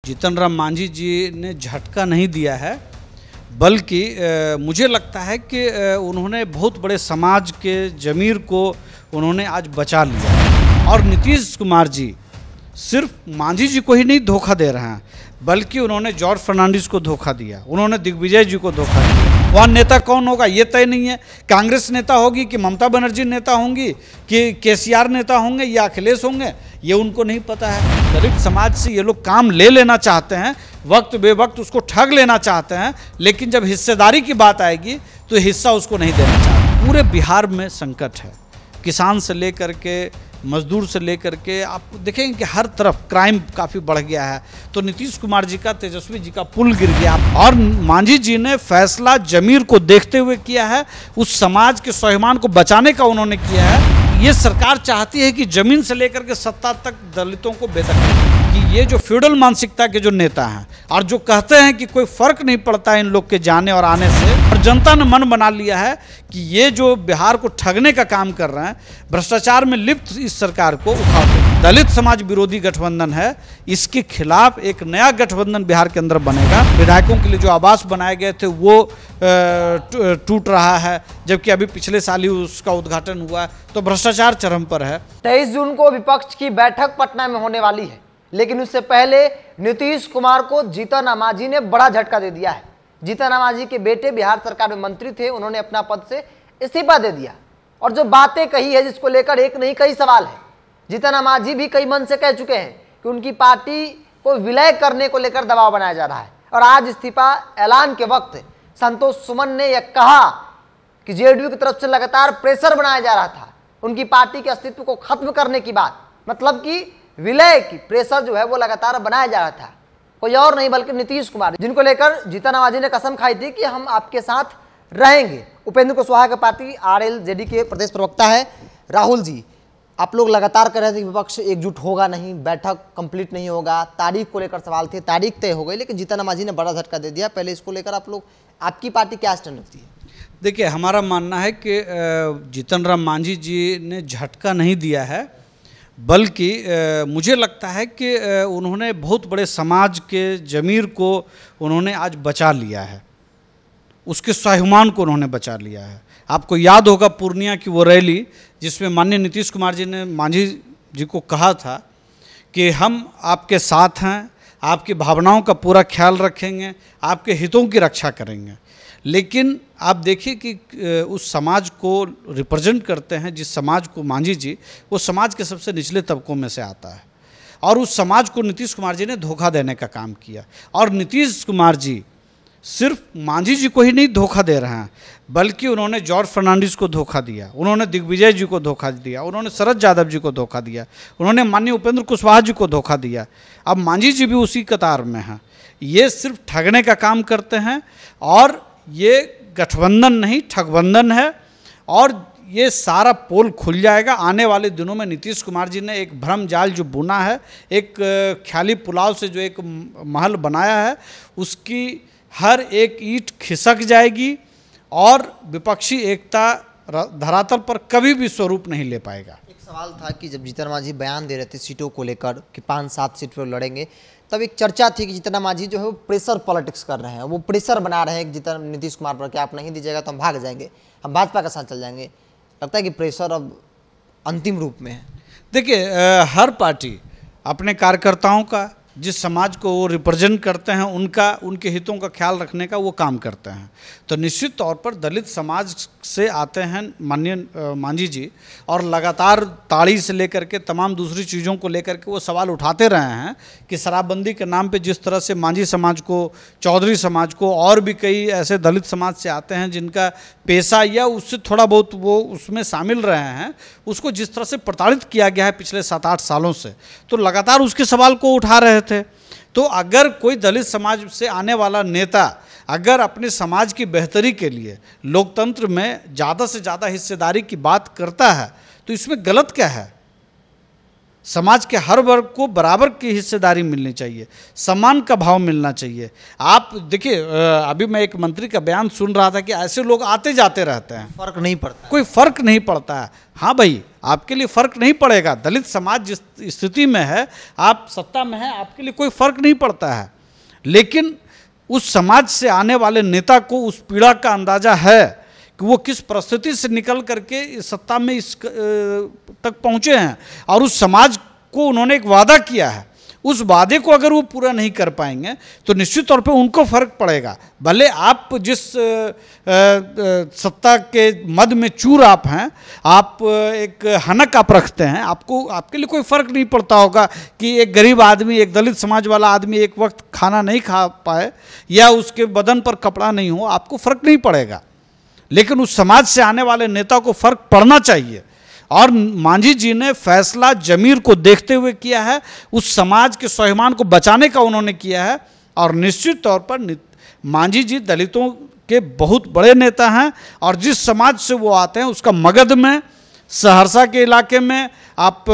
जीतन राम मांझी जी ने झटका नहीं दिया है, बल्कि मुझे लगता है कि उन्होंने बहुत बड़े समाज के ज़मीर को उन्होंने आज बचा लिया। और नीतीश कुमार जी सिर्फ मांझी जी को ही नहीं धोखा दे रहे हैं, बल्कि उन्होंने जॉर्ज फर्नांडिस को धोखा दिया, उन्होंने दिग्विजय जी को धोखा दिया। वहाँ नेता कौन होगा ये तय नहीं है। कांग्रेस नेता होगी कि ममता बनर्जी नेता होंगी कि केसीआर नेता होंगे या अखिलेश होंगे, ये उनको नहीं पता है। दलित समाज से ये लोग काम ले लेना चाहते हैं, वक्त बेवक्त उसको ठग लेना चाहते हैं, लेकिन जब हिस्सेदारी की बात आएगी तो हिस्सा उसको नहीं देना चाहते। पूरे बिहार में संकट है, किसान से लेकर के मजदूर से लेकर के आप देखेंगे कि हर तरफ क्राइम काफ़ी बढ़ गया है। तो नीतीश कुमार जी का, तेजस्वी जी का पुल गिर गया। और मांझी जी ने फैसला ज़मीर को देखते हुए किया है, उस समाज के स्वाभिमान को बचाने का उन्होंने किया है। ये सरकार चाहती है कि ज़मीन से लेकर के सत्ता तक दलितों को बेदखल, कि ये जो फ्यूडल मानसिकता के जो नेता हैं और जो कहते हैं कि कोई फ़र्क नहीं पड़ता है इन लोग के जाने और आने से, और जनता ने मन बना लिया है कि ये जो बिहार को ठगने का काम कर रहे हैं, भ्रष्टाचार में लिप्त इस सरकार को उखाड़ दे। दलित समाज विरोधी गठबंधन है, इसके खिलाफ एक नया गठबंधन बिहार के अंदर बनेगा। विधायकों के लिए जो आवास बनाए गए थे वो टूट रहा है, जबकि अभी पिछले साल ही उसका उद्घाटन हुआ है। तो भ्रष्टाचार चरम पर है। 23 जून को विपक्ष की बैठक पटना में होने वाली है, लेकिन उससे पहले नीतीश कुमार को जीतन राम मांझी ने बड़ा झटका दे दिया है। जीतन राम मांझी के बेटे बिहार सरकार में मंत्री थे, उन्होंने अपना पद से इस्तीफा दे दिया। और जो बातें कही है, जिसको लेकर एक नहीं कई सवाल है। जीतन राम मांझी भी कई मन से कह चुके हैं कि उनकी पार्टी को विलय करने को लेकर दबाव बनाया जा रहा है। और आज इस्तीफा ऐलान के वक्त संतोष सुमन ने यह कहा कि जेडीयू की तरफ से लगातार प्रेशर बनाया जा रहा था उनकी पार्टी के अस्तित्व को खत्म करने की बात, मतलब कि विलय की प्रेशर जो है वो लगातार बनाया जा रहा था। कोई और नहीं बल्कि नीतीश कुमार, जिनको लेकर जीतन राम मांझी ने कसम खाई थी कि हम आपके साथ रहेंगे। उपेंद्र कुशवाहा के पार्टी आरएलजेडी के प्रदेश प्रवक्ता है राहुल जी, आप लोग लगातार कह रहे थे कि विपक्ष एकजुट होगा नहीं, बैठक कंप्लीट नहीं होगा, तारीख को लेकर सवाल थे, तारीख तय हो गई, लेकिन जीतन राम मांझी ने बड़ा झटका दे दिया। पहले इसको लेकर आप लोग, आपकी पार्टी क्या स्टैंड रखती है? देखिए, हमारा मानना है कि जीतन राम मांझी जी ने झटका नहीं दिया है, बल्कि मुझे लगता है कि उन्होंने बहुत बड़े समाज के ज़मीर को उन्होंने आज बचा लिया है, उसके स्वाभिमान को उन्होंने बचा लिया है। आपको याद होगा पूर्णिया की वो रैली जिसमें माननीय नीतीश कुमार जी ने मांझी जी को कहा था कि हम आपके साथ हैं, आपकी भावनाओं का पूरा ख्याल रखेंगे, आपके हितों की रक्षा करेंगे। लेकिन आप देखिए कि उस समाज को रिप्रेजेंट करते हैं, जिस समाज को मांझी जी, वो समाज के सबसे निचले तबकों में से आता है। और उस समाज को नीतीश कुमार जी ने धोखा देने का काम किया। और नीतीश कुमार जी सिर्फ मांझी जी को ही नहीं धोखा दे रहे हैं, बल्कि उन्होंने जॉर्ज फर्नांडिस को धोखा दिया, उन्होंने दिग्विजय जी को धोखा दिया, उन्होंने शरद यादव जी को धोखा दिया, उन्होंने माननीय उपेंद्र कुशवाहा जी को धोखा दिया। अब मांझी जी भी उसी कतार में हैं। ये सिर्फ ठगने का काम करते हैं, और ये गठबंधन नहीं ठगबंधन है। और ये सारा पोल खुल जाएगा आने वाले दिनों में। नीतीश कुमार जी ने एक भ्रम जाल जो बुना है, एक ख्याली पुलाव से जो एक महल बनाया है, उसकी हर एक ईंट खिसक जाएगी और विपक्षी एकता धरातल पर कभी भी स्वरूप नहीं ले पाएगा। एक सवाल था कि जब जीतन राम मांझी बयान दे रहे थे सीटों को लेकर कि 5-7 सीट पर लड़ेंगे, तब एक चर्चा थी कि जीतन राम मांझी जो है वो प्रेशर पॉलिटिक्स कर रहे हैं, वो प्रेशर बना रहे हैं नीतीश कुमार पर कि आप नहीं दीजिएगा तो हम भाग जाएंगे, हम भाजपा के साथ चल जाएंगे। लगता है कि प्रेशर अब अंतिम रूप में है। देखिए, हर पार्टी अपने कार्यकर्ताओं का, जिस समाज को वो रिप्रेजेंट करते हैं, उनके हितों का ख्याल रखने का वो काम करते हैं। तो निश्चित तौर पर दलित समाज से आते हैं माननीय मांझी जी, और लगातार ताड़ी से लेकर के तमाम दूसरी चीज़ों को लेकर के वो सवाल उठाते रहे हैं कि शराबबंदी के नाम पे जिस तरह से मांझी समाज को, चौधरी समाज को, और भी कई ऐसे दलित समाज से आते हैं जिनका पेशा या उससे थोड़ा बहुत वो उसमें शामिल रहे हैं, उसको जिस तरह से प्रताड़ित किया गया है पिछले 7-8 सालों से, तो लगातार उसके सवाल को उठा रहे थे। तो अगर कोई दलित समाज से आने वाला नेता अगर अपने समाज की बेहतरी के लिए लोकतंत्र में ज़्यादा से ज़्यादा हिस्सेदारी की बात करता है, तो इसमें गलत क्या है? समाज के हर वर्ग को बराबर की हिस्सेदारी मिलनी चाहिए, सम्मान का भाव मिलना चाहिए। आप देखिए, अभी मैं एक मंत्री का बयान सुन रहा था कि ऐसे लोग आते जाते रहते हैं, फर्क नहीं पड़ता, कोई फर्क नहीं पड़ता है। हाँ भाई, आपके लिए फर्क नहीं पड़ेगा। दलित समाज जिस स्थिति में है, आप सत्ता में है, आपके लिए कोई फर्क नहीं पड़ता है। लेकिन उस समाज से आने वाले नेता को उस पीड़ा का अंदाजा है कि वो किस परिस्थिति से निकल करके इस सत्ता में इस तक पहुंचे हैं, और उस समाज को उन्होंने एक वादा किया है। उस वादे को अगर वो पूरा नहीं कर पाएंगे तो निश्चित तौर पे उनको फर्क पड़ेगा। भले आप जिस सत्ता के मद में चूर आप हैं, आप एक हनक आप रखते हैं, आपको आपके लिए कोई फर्क नहीं पड़ता होगा कि एक गरीब आदमी, एक दलित समाज वाला आदमी एक वक्त खाना नहीं खा पाए या उसके बदन पर कपड़ा नहीं हो, आपको फर्क नहीं पड़ेगा। लेकिन उस समाज से आने वाले नेता को फर्क पड़ना चाहिए। और मांझी जी ने फैसला जमीर को देखते हुए किया है, उस समाज के स्वाभिमान को बचाने का उन्होंने किया है। और निश्चित तौर पर मांझी जी दलितों के बहुत बड़े नेता हैं, और जिस समाज से वो आते हैं उसका मगध में, सहरसा के इलाके में, आप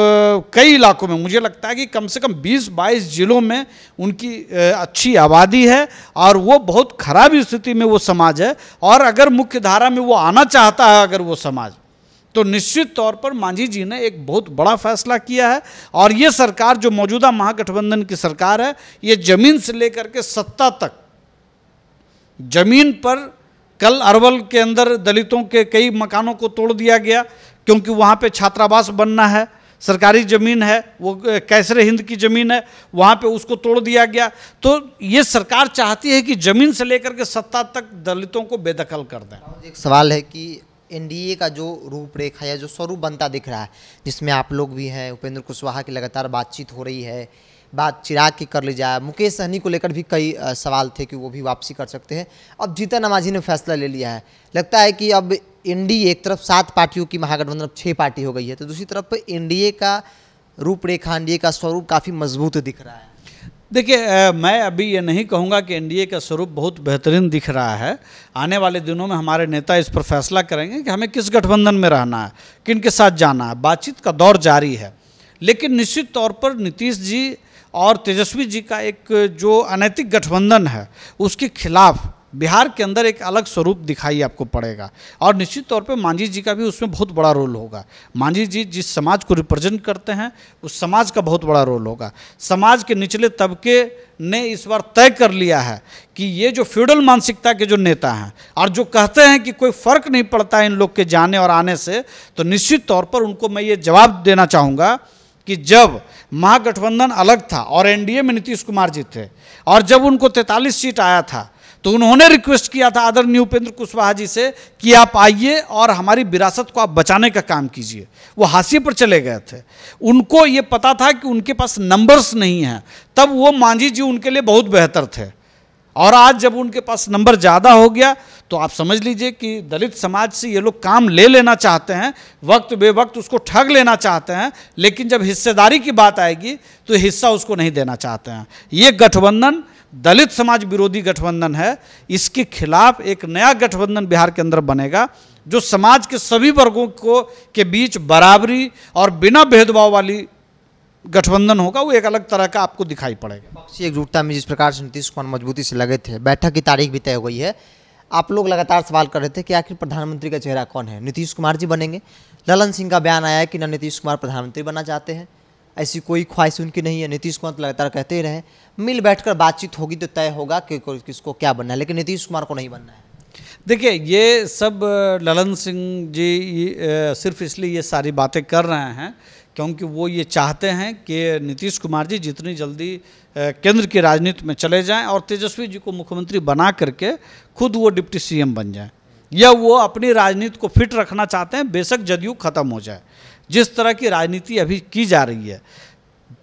कई इलाकों में, मुझे लगता है कि कम से कम 20-22 जिलों में उनकी अच्छी आबादी है, और वो बहुत खराब स्थिति में वो समाज है। और अगर मुख्य धारा में वो आना चाहता है अगर वो समाज, तो निश्चित तौर पर मांझी जी ने एक बहुत बड़ा फैसला किया है। और ये सरकार जो मौजूदा महागठबंधन की सरकार है, ये जमीन से लेकर के सत्ता तक, जमीन पर कल अरवल के अंदर दलितों के कई मकानों को तोड़ दिया गया क्योंकि वहाँ पे छात्रावास बनना है, सरकारी ज़मीन है, वो कैसरे हिंद की ज़मीन है, वहाँ पे उसको तोड़ दिया गया। तो ये सरकार चाहती है कि ज़मीन से लेकर के सत्ता तक दलितों को बेदखल कर दें। एक सवाल है कि एनडीए का जो रूपरेखा या जो स्वरूप बनता दिख रहा है, जिसमें आप लोग भी हैं, उपेंद्र कुशवाहा की लगातार बातचीत हो रही है, बात चिराग की कर ली जाए, मुकेश सहनी को लेकर भी कई सवाल थे कि वो भी वापसी कर सकते हैं। अब जीतन मांझी ने फैसला ले लिया है, लगता है कि अब एनडीए एक तरफ 7 पार्टियों की महागठबंधन अब 6 पार्टी हो गई है, तो दूसरी तरफ एनडीए का रूपरेखा, एनडीए का स्वरूप काफ़ी मजबूत दिख रहा है। देखिए, मैं अभी ये नहीं कहूँगा कि एनडीए का स्वरूप बहुत बेहतरीन दिख रहा है। आने वाले दिनों में हमारे नेता इस पर फैसला करेंगे कि हमें किस गठबंधन में रहना है, किन के साथ जाना है। बातचीत का दौर जारी है, लेकिन निश्चित तौर पर नीतीश जी और तेजस्वी जी का एक जो अनैतिक गठबंधन है उसके खिलाफ बिहार के अंदर एक अलग स्वरूप दिखाई आपको पड़ेगा। और निश्चित तौर पे मांझी जी का भी उसमें बहुत बड़ा रोल होगा। मांझी जी जिस समाज को रिप्रेजेंट करते हैं उस समाज का बहुत बड़ा रोल होगा। समाज के निचले तबके ने इस बार तय कर लिया है कि ये जो फ्यूडल मानसिकता के जो नेता हैं और जो कहते हैं कि कोई फ़र्क नहीं पड़ता इन लोग के जाने और आने से, तो निश्चित तौर पर उनको मैं ये जवाब देना चाहूँगा कि जब महागठबंधन अलग था और एनडीए में नीतीश कुमार जी थे, और जब उनको 43 सीट आया था, तो उन्होंने रिक्वेस्ट किया था आदरणीय उपेंद्र कुशवाहा जी से कि आप आइए और हमारी विरासत को आप बचाने का काम कीजिए। वो हाशिए पर चले गए थे, उनको ये पता था कि उनके पास नंबर्स नहीं हैं, तब वो मांझी जी उनके लिए बहुत बेहतर थे। और आज जब उनके पास नंबर ज़्यादा हो गया तो आप समझ लीजिए कि दलित समाज से ये लोग काम ले लेना चाहते हैं, वक्त बेवक्त उसको ठग लेना चाहते हैं, लेकिन जब हिस्सेदारी की बात आएगी तो हिस्सा उसको नहीं देना चाहते हैं। ये गठबंधन दलित समाज विरोधी गठबंधन है। इसके खिलाफ एक नया गठबंधन बिहार के अंदर बनेगा जो समाज के सभी वर्गों को के बीच बराबरी और बिना भेदभाव वाली गठबंधन होगा। वो एक अलग तरह का आपको दिखाई पड़ेगा। पक्षी एकजुटता में जिस प्रकार से नीतीश कुमार मजबूती से लगे थे, बैठक की तारीख भी तय हो गई है। आप लोग लगातार सवाल कर रहे थे कि आखिर प्रधानमंत्री का चेहरा कौन है, नीतीश कुमार जी बनेंगे। ललन सिंह का बयान आया है कि न नीतीश कुमार प्रधानमंत्री बनना चाहते हैं, ऐसी कोई ख्वाहिश उनकी नहीं है। नीतीश कुमार तो लगातार कहते ही रहे मिल बैठकर बातचीत होगी तो तय होगा कि किसको क्या बनना है, लेकिन नीतीश कुमार को नहीं बनना है। देखिए, ये सब ललन सिंह जी सिर्फ इसलिए ये सारी बातें कर रहे हैं क्योंकि वो ये चाहते हैं कि नीतीश कुमार जी जितनी जल्दी केंद्र की राजनीति में चले जाएं और तेजस्वी जी को मुख्यमंत्री बना करके खुद वो डिप्टी सीएम बन जाएं, या वो अपनी राजनीति को फिट रखना चाहते हैं। बेशक जदयू खत्म हो जाए, जिस तरह की राजनीति अभी की जा रही है,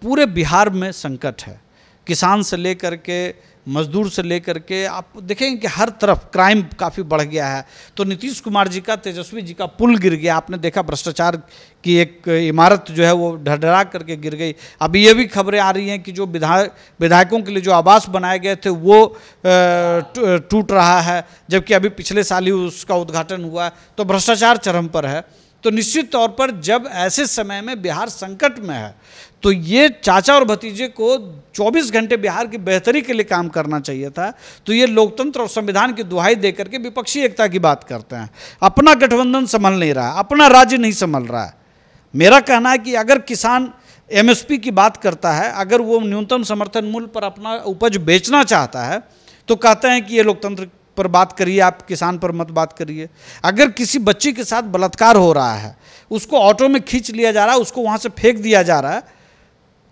पूरे बिहार में संकट है। किसान से लेकर के मजदूर से लेकर के आप देखेंगे कि हर तरफ क्राइम काफ़ी बढ़ गया है। तो नीतीश कुमार जी का, तेजस्वी जी का पुल गिर गया। आपने देखा भ्रष्टाचार की एक इमारत जो है वो ढरढरा करके गिर गई। अभी ये भी खबरें आ रही हैं कि जो विधायकों के लिए जो आवास बनाए गए थे वो टूट रहा है, जबकि अभी पिछले साल ही उसका उद्घाटन हुआ। तो भ्रष्टाचार चरम पर है। तो निश्चित तौर पर जब ऐसे समय में बिहार संकट में है तो ये चाचा और भतीजे को 24 घंटे बिहार की बेहतरी के लिए काम करना चाहिए था। तो ये लोकतंत्र और संविधान की दुहाई देकर के विपक्षी एकता की बात करते हैं। अपना गठबंधन संभल नहीं रहा है, अपना राज्य नहीं संभल रहा है। मेरा कहना है कि अगर किसान एमएसपी की बात करता है, अगर वो न्यूनतम समर्थन मूल्य पर अपना उपज बेचना चाहता है तो कहते हैं कि ये लोकतंत्र पर बात करिए, आप किसान पर मत बात करिए। अगर किसी बच्ची के साथ बलात्कार हो रहा है, उसको ऑटो में खींच लिया जा रहा है, उसको वहाँ से फेंक दिया जा रहा है,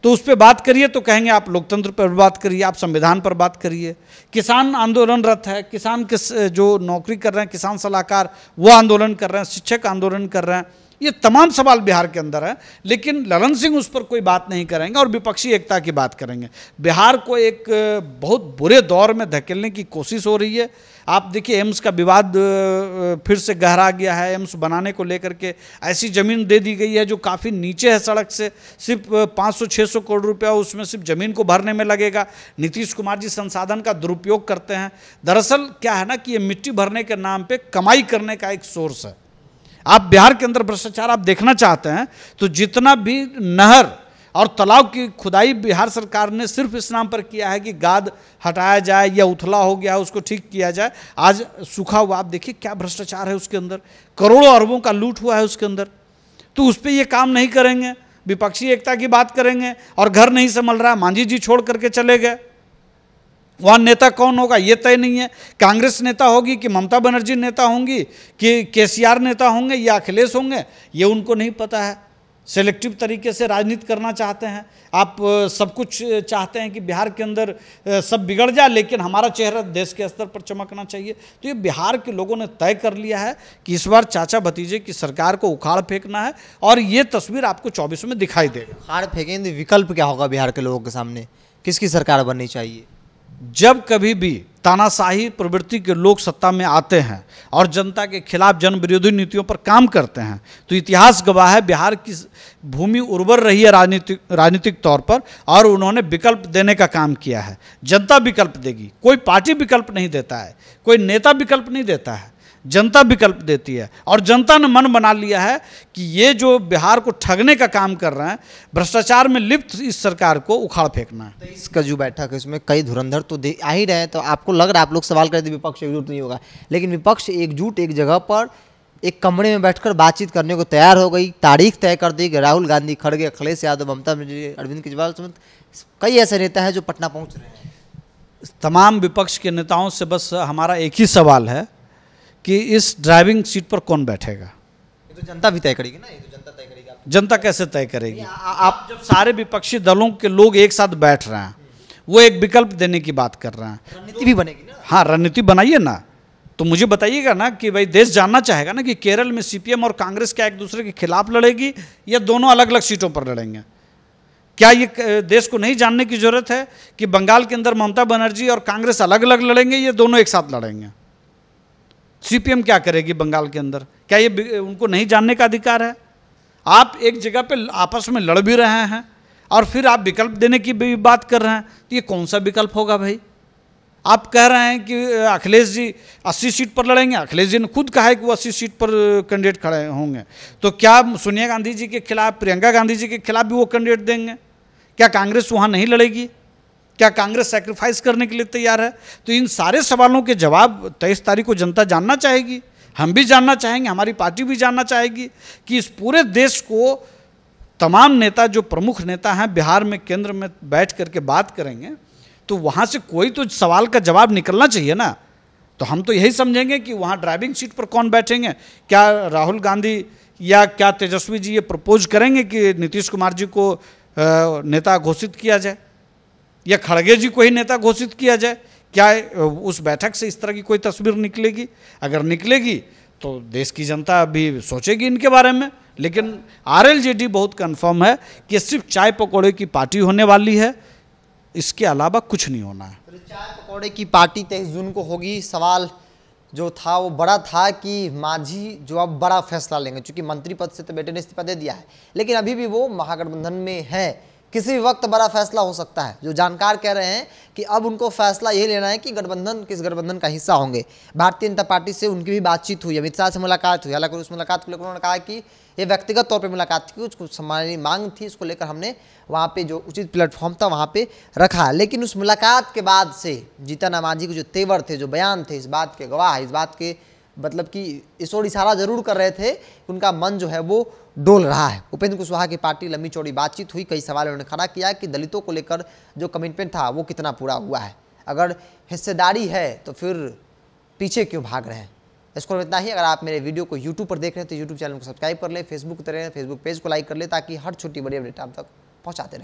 तो उस पर बात करिए तो कहेंगे आप लोकतंत्र पर बात करिए, आप संविधान पर बात करिए। किसान आंदोलनरत है, किसान के जो नौकरी कर रहे हैं, किसान सलाहकार वो आंदोलन कर रहे हैं, शिक्षक आंदोलन कर रहे हैं, ये तमाम सवाल बिहार के अंदर है। लेकिन ललन सिंह उस पर कोई बात नहीं करेंगे और विपक्षी एकता की बात करेंगे। बिहार को एक बहुत बुरे दौर में धकेलने की कोशिश हो रही है। आप देखिए एम्स का विवाद फिर से गहरा गया है। एम्स बनाने को लेकर के ऐसी ज़मीन दे दी गई है जो काफ़ी नीचे है सड़क से, सिर्फ 500-600 करोड़ रुपया उसमें सिर्फ ज़मीन को भरने में लगेगा। नीतीश कुमार जी संसाधन का दुरुपयोग करते हैं। दरअसल क्या है ना कि ये मिट्टी भरने के नाम पे कमाई करने का एक सोर्स है। आप बिहार के अंदर भ्रष्टाचार आप देखना चाहते हैं तो जितना भी नहर और तालाब की खुदाई बिहार सरकार ने सिर्फ इस नाम पर किया है कि गाद हटाया जाए या उथला हो गया है उसको ठीक किया जाए, आज सूखा हुआ, आप देखिए क्या भ्रष्टाचार है उसके अंदर, करोड़ों अरबों का लूट हुआ है उसके अंदर। तो उस पर ये काम नहीं करेंगे, विपक्षी एकता की बात करेंगे और घर नहीं संभल रहा है, मांझी जी छोड़ करके चले गए, वहाँ नेता कौन होगा ये तय नहीं है। कांग्रेस नेता होगी कि ममता बनर्जी नेता होंगी कि केसीआर नेता होंगे या अखिलेश होंगे, ये उनको नहीं पता है। सेलेक्टिव तरीके से राजनीति करना चाहते हैं। आप सब कुछ चाहते हैं कि बिहार के अंदर सब बिगड़ जाए, लेकिन हमारा चेहरा देश के स्तर पर चमकना चाहिए। तो ये बिहार के लोगों ने तय कर लिया है कि इस बार चाचा भतीजे की सरकार को उखाड़ फेंकना है और ये तस्वीर आपको 24 में दिखाई देगा। उखाड़ फेंकेंगे, विकल्प क्या होगा बिहार के लोगों के सामने, किसकी सरकार बननी चाहिए? जब कभी भी तानाशाही प्रवृत्ति के लोग सत्ता में आते हैं और जनता के खिलाफ जन विरोधी नीतियों पर काम करते हैं तो इतिहास गवाह है बिहार की भूमि उर्वर रही है राजनीतिक तौर पर और उन्होंने विकल्प देने का काम किया है। जनता विकल्प देगी, कोई पार्टी विकल्प नहीं देता है, कोई नेता विकल्प नहीं देता है, जनता विकल्प देती है। और जनता ने मन बना लिया है कि ये जो बिहार को ठगने का काम कर रहे हैं, भ्रष्टाचार में लिप्त इस सरकार को उखाड़ फेंकना है। तो इसका जो बैठक है उसमें कई धुरंधर तो आ ही रहे हैं, तो आपको लग रहा है, आप लोग सवाल करते विपक्ष एकजुट नहीं होगा, लेकिन विपक्ष एकजुट एक जगह पर एक कमरे में बैठकर बातचीत करने को तैयार हो गई, तारीख तय कर दी कि राहुल गांधी, खड़गे, अखिलेश यादव, ममता बनर्जी, अरविंद केजरीवाल समेत कई ऐसे नेता हैं जो पटना पहुँच रहे हैं। तमाम विपक्ष के नेताओं से बस हमारा एक ही सवाल है कि इस ड्राइविंग सीट पर कौन बैठेगा। ये तो जनता भी तय करेगी ना, ये तो जनता तय करेगी। जनता कैसे तय करेगी? आप जब सारे विपक्षी दलों के लोग एक साथ बैठ रहे हैं, वो एक विकल्प देने की बात कर रहे हैं, रणनीति भी बनेगी ना। हाँ, रणनीति बनाइए ना। तो मुझे बताइएगा ना कि भाई देश जानना चाहेगा ना कि केरल में सीपीएम और कांग्रेस क्या एक दूसरे के खिलाफ लड़ेगी या दोनों अलग अलग सीटों पर लड़ेंगे? क्या ये देश को नहीं जानने की जरूरत है कि बंगाल के अंदर ममता बनर्जी और कांग्रेस अलग अलग लड़ेंगे, ये दोनों एक साथ लड़ेंगे? सीपीएम क्या करेगी बंगाल के अंदर? क्या ये उनको नहीं जानने का अधिकार है? आप एक जगह पे आपस में लड़ भी रहे हैं और फिर आप विकल्प देने की भी बात कर रहे हैं, तो ये कौन सा विकल्प होगा भाई? आप कह रहे हैं कि अखिलेश जी 80 सीट पर लड़ेंगे, अखिलेश जी ने खुद कहा है कि वो 80 सीट पर कैंडिडेट खड़े होंगे, तो क्या सोनिया गांधी जी के खिलाफ, प्रियंका गांधी जी के खिलाफ भी वो कैंडिडेट देंगे? क्या कांग्रेस वहाँ नहीं लड़ेगी? क्या कांग्रेस सैक्रिफाइस करने के लिए तैयार है? तो इन सारे सवालों के जवाब 23 तारीख को जनता जानना चाहेगी, हम भी जानना चाहेंगे, हमारी पार्टी भी जानना चाहेगी कि इस पूरे देश को तमाम नेता, जो प्रमुख नेता हैं बिहार में, केंद्र में बैठ करके बात करेंगे तो वहाँ से कोई तो सवाल का जवाब निकलना चाहिए ना। तो हम तो यही समझेंगे कि वहाँ ड्राइविंग सीट पर कौन बैठेंगे? क्या राहुल गांधी या क्या तेजस्वी जी ये प्रपोज करेंगे कि नीतीश कुमार जी को नेता घोषित किया जाए या खड़गे जी को ही नेता घोषित किया जाए? क्या उस बैठक से इस तरह की कोई तस्वीर निकलेगी? अगर निकलेगी तो देश की जनता भी सोचेगी इनके बारे में। लेकिन आरएलजेडी बहुत कंफर्म है कि सिर्फ चाय पकौड़े की पार्टी होने वाली है, इसके अलावा कुछ नहीं होना है। तो चाय पकौड़े की पार्टी 23 जून को होगी। सवाल जो था वो बड़ा था कि मांझी जो अब बड़ा फैसला लेंगे, क्योंकि मंत्री पद से तो बेटे ने इस्तीफा दे दिया है, लेकिन अभी भी वो महागठबंधन में है, किसी भी वक्त बड़ा फैसला हो सकता है। जो जानकार कह रहे हैं कि अब उनको फैसला ये लेना है कि गठबंधन किस गठबंधन का हिस्सा होंगे। भारतीय जनता पार्टी से उनकी भी बातचीत हुई, अमित शाह से मुलाकात हुई, हालांकि उस मुलाकात को लेकर उन्होंने कहा कि ये व्यक्तिगत तौर पर मुलाकात थी, कुछ हमारी मांग थी, इसको लेकर हमने वहाँ पे जो उचित प्लेटफॉर्म था वहाँ पे रखा। लेकिन उस मुलाकात के बाद से जीतन राम मांझी के जो तेवर थे, जो बयान थे, इस बात के गवाह, इस बात के मतलब कि इस ओर इशारा जरूर कर रहे थे कि उनका मन जो है वो डोल रहा है। उपेंद्र कुशवाहा की पार्टी लंबी चौड़ी बातचीत हुई, कई सवाल उन्होंने खड़ा किया कि दलितों को लेकर जो कमिटमेंट था वो कितना पूरा हुआ है, अगर हिस्सेदारी है तो फिर पीछे क्यों भाग रहे हैं। इसको इतना ही। अगर आप मेरे वीडियो को यूट्यूब पर देख रहे हैं तो यूट्यूब चैनल को सब्सक्राइब कर लें, फेसबुक पर फेसबुक पेज को लाइक कर लें, ताकि हर छोटी बड़ी अपडेट आप तक पहुँचाते रहें।